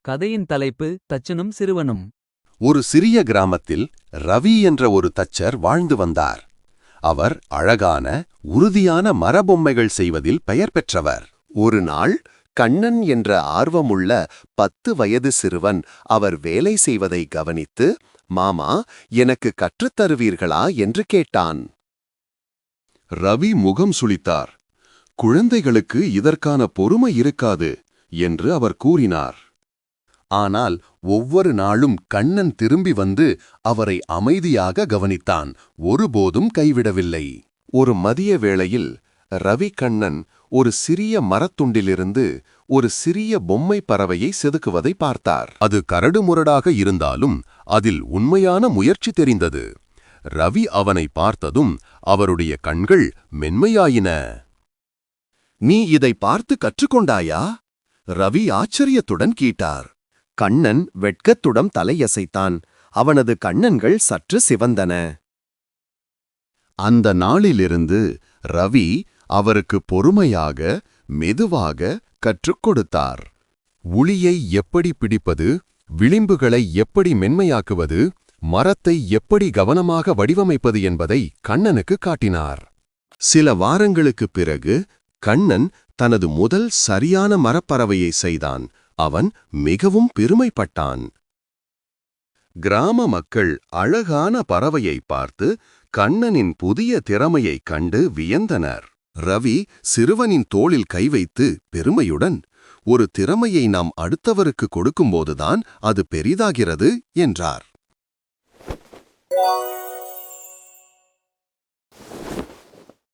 கதையின் தலைப்பு தச்சனும் சிறுவனும். ஒரு சிறிய கிராமத்தில் ரவி என்ற ஒரு தச்சர் வாழ்ந்து வந்தார். அவர் அழகான உறுதியான மரபொம்மைகள் செய்வதில் பெயர் பெற்றவர். ஒரு நாள் கண்ணன் என்ற ஆர்வமுள்ள 10 வயது சிறுவன் அவர் வேலை செய்வதை கவனித்து, மாமா, எனக்கு கற்றுத்தருவீர்களா என்று கேட்டான். ரவி முகம் சுளித்தார். குழந்தைகளுக்கு இதற்கான பொறுமை இருக்காது என்று அவர் கூறினார். ஆனால் ஒவ்வொரு நாளும் கண்ணன் திரும்பி வந்து அவரை அமைதியாக கவனித்தான். ஒருபோதும் கைவிடவில்லை. ஒரு மதிய வேளையில் ரவி கண்ணன் ஒரு சிறிய மரத்துண்டிலிருந்து ஒரு சிறிய பொம்மை பறவையை செதுக்குவதை பார்த்தார். அது கரடுமுரடாக இருந்தாலும் அதில் உண்மையான முயற்சி தெரிந்தது. ரவி அவனை பார்த்ததும் அவருடைய கண்கள் மென்மையாயின. நீ இதை பார்த்து கற்றுக்கொண்டாயா? ரவி ஆச்சரியத்துடன் கேட்டார். கண்ணன் வெட்கத்துடன் தலையசைத்தான். அவனது கண்ணன்கள் சற்று சிவந்தன. அந்த நாளிலிருந்து ரவி அவருக்கு பொறுமையாக, மெதுவாக கற்றுக் கொடுத்தார். உளியை எப்படி பிடிப்பது, விளிம்புகளை எப்படி மென்மையாக்குவது, மரத்தை எப்படி கவனமாக வடிவமைப்பது என்பதை கண்ணனுக்கு காட்டினார். சில வாரங்களுக்குப் பிறகு கண்ணன் தனது முதல் சரியான மரப்பறவையை செய்தான். அவன் மிகவும் பெருமைப்பட்டான். கிராம மக்கள் அழகான பறவையை பார்த்து கண்ணனின் புதிய திறமையைக் கண்டு வியந்தனர். ரவி சிறுவனின் தோளில் கை வைத்து பெருமையுடன், ஒரு திறமையை நாம் அடுத்தவருக்கு கொடுக்கும்போதுதான் அது பெரிதாகிறது என்றார்.